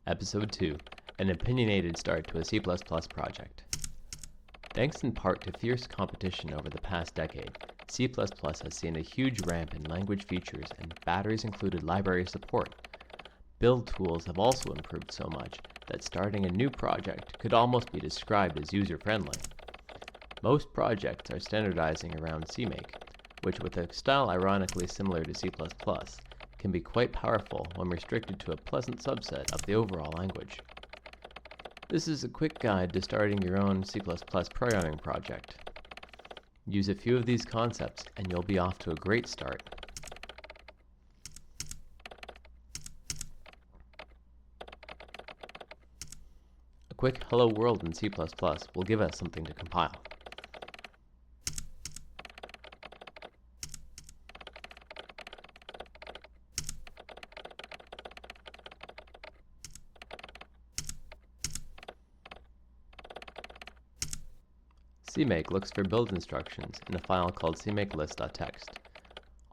Episode 2, An Opinionated Start to a C++ Project. Thanks in part to fierce competition over the past decade, C++ has seen a huge ramp in language features and batteries-included library support. Build tools have also improved so much that starting a new project could almost be described as user-friendly. Most projects are standardizing around CMake, which, with a style ironically similar to C++, can be quite powerful when restricted to a pleasant subset of the overall language. This is a quick guide to starting your own C++ programming project. Use a few of these concepts and you'll be off to a great start. A quick hello world in C++ will give us something to compile. CMake looks for build instructions in a file called cmakelist.txt.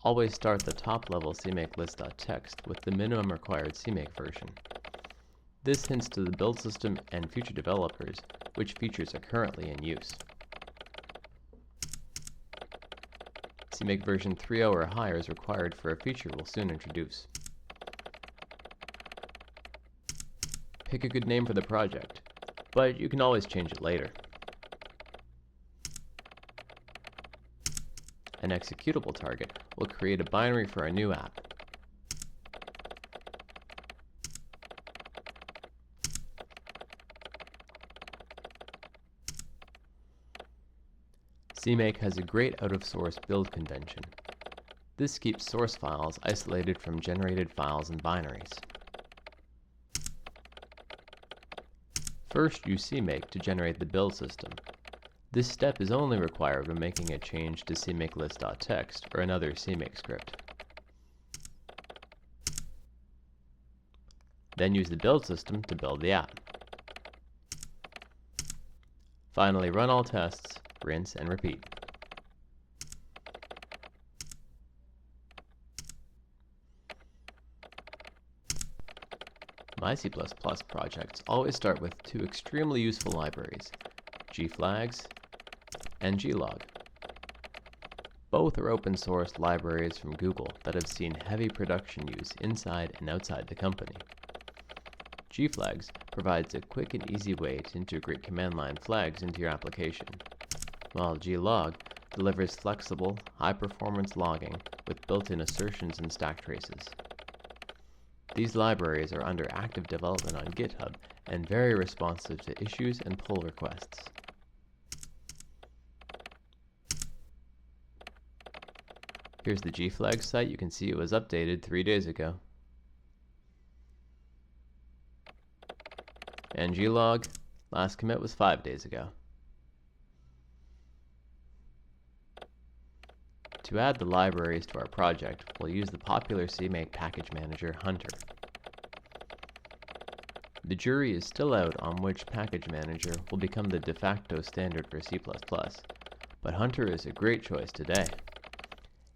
Always start the top-level cmakelist.txt with the minimum required CMake version. This hints to the build system and future developers which features are currently in use. CMake version 3.0 or higher is required for a feature we'll soon introduce. Pick a good name for the project, but you can always change it later. An executable target will create a binary for a new app. CMake has a great out-of-source build convention. This keeps source files isolated from generated files and binaries. First, use CMake to generate the build system. This step is only required when making a change to cmakelist.txt or another CMake script. Then use the build system to build the app. Finally, run all tests, rinse, and repeat. My C++ projects always start with two extremely useful libraries, Gflags and Glog. Both are open source libraries from Google that have seen heavy production use inside and outside the company. Gflags provides a quick and easy way to integrate command line flags into your application, while Glog delivers flexible, high-performance logging with built-in assertions and stack traces. These libraries are under active development on GitHub and very responsive to issues and pull requests. Here's the Gflags site. You can see it was updated 3 days ago. And Glog, last commit was 5 days ago. To add the libraries to our project, we'll use the popular CMake package manager, Hunter. The jury is still out on which package manager will become the de facto standard for C++, but Hunter is a great choice today.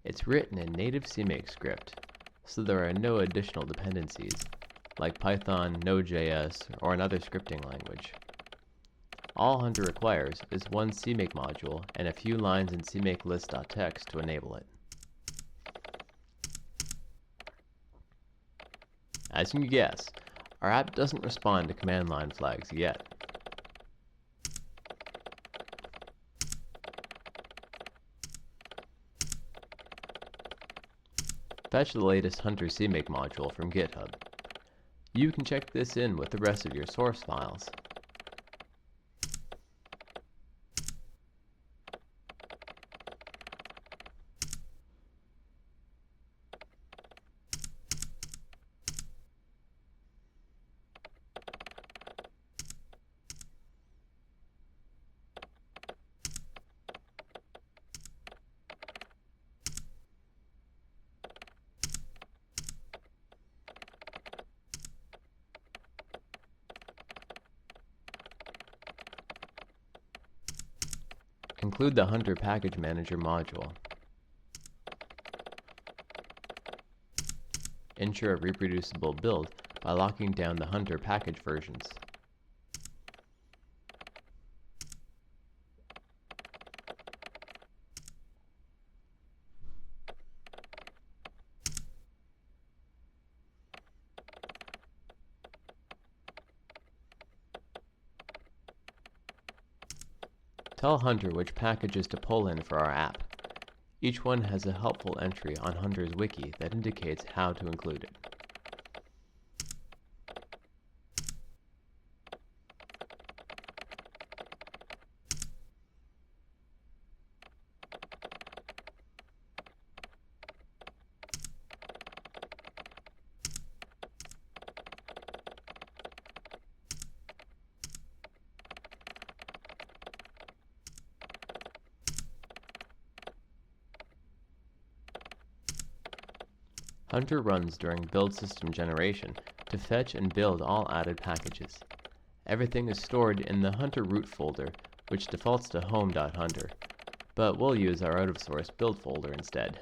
It's written in native CMake script, so there are no additional dependencies, like Python, Node.js, or another scripting language. All Hunter requires is one CMake module and a few lines in cmakelist.txt to enable it. As you can guess, our app doesn't respond to command line flags yet. Fetch the latest Hunter CMake module from GitHub. You can check this in with the rest of your source files. Include the Hunter Package Manager module. Ensure a reproducible build by locking down the Hunter package versions. Tell Hunter which packages to pull in for our app. Each one has a helpful entry on Hunter's wiki that indicates how to include it. Hunter runs during build system generation to fetch and build all added packages. Everything is stored in the Hunter root folder, which defaults to home.hunter, but we'll use our out-of-source build folder instead.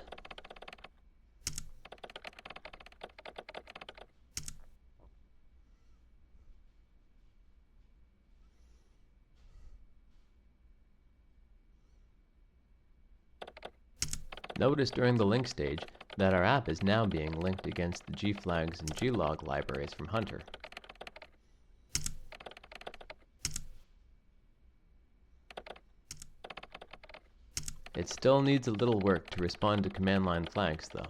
Notice during the link stage that our app is now being linked against the Gflags and Glog libraries from Hunter. It still needs a little work to respond to command line flags, though.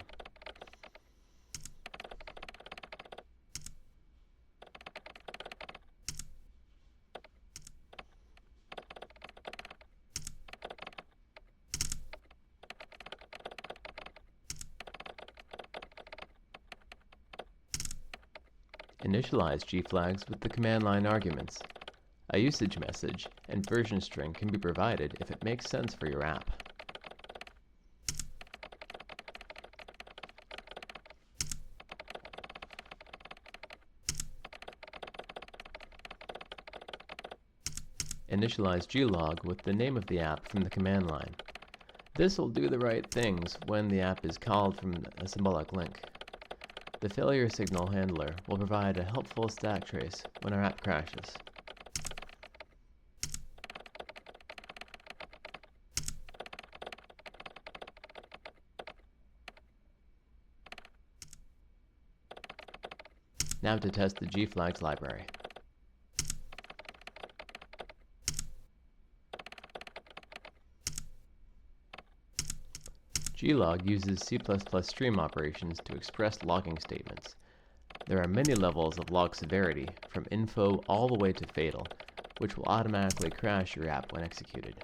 Initialize Gflags with the command line arguments. A usage message and version string can be provided if it makes sense for your app. Initialize glog with the name of the app from the command line. This will do the right things when the app is called from a symbolic link. The failure signal handler will provide a helpful stack trace when our app crashes. Now to test the Gflags library. Glog uses C++ stream operations to express logging statements. There are many levels of log severity, from info all the way to fatal, which will automatically crash your app when executed.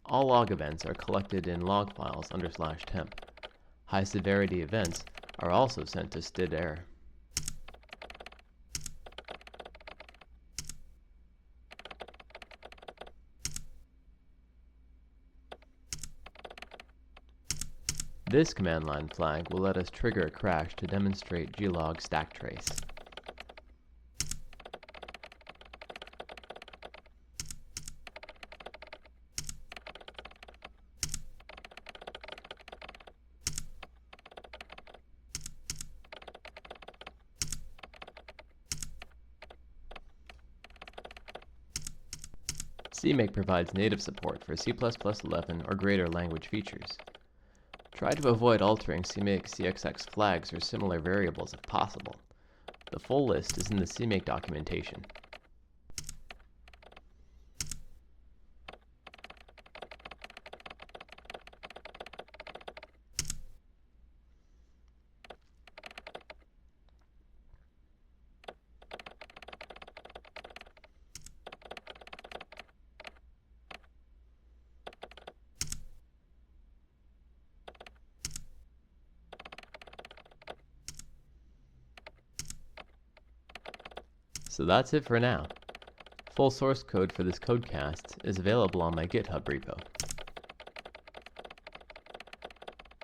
All log events are collected in log files under /temp. High severity events are also sent to std_error. This command line flag will let us trigger a crash to demonstrate glog stack trace. CMake provides native support for C++ 11 or greater language features. Try to avoid altering CMake CXX flags or similar variables if possible. The full list is in the CMake documentation. So that's it for now. Full source code for this codecast is available on my GitHub repo.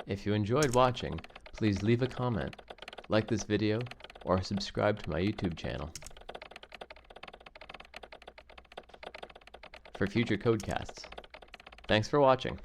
If you enjoyed watching, please leave a comment, like this video, or subscribe to my YouTube channel. for future codecasts. Thanks for watching.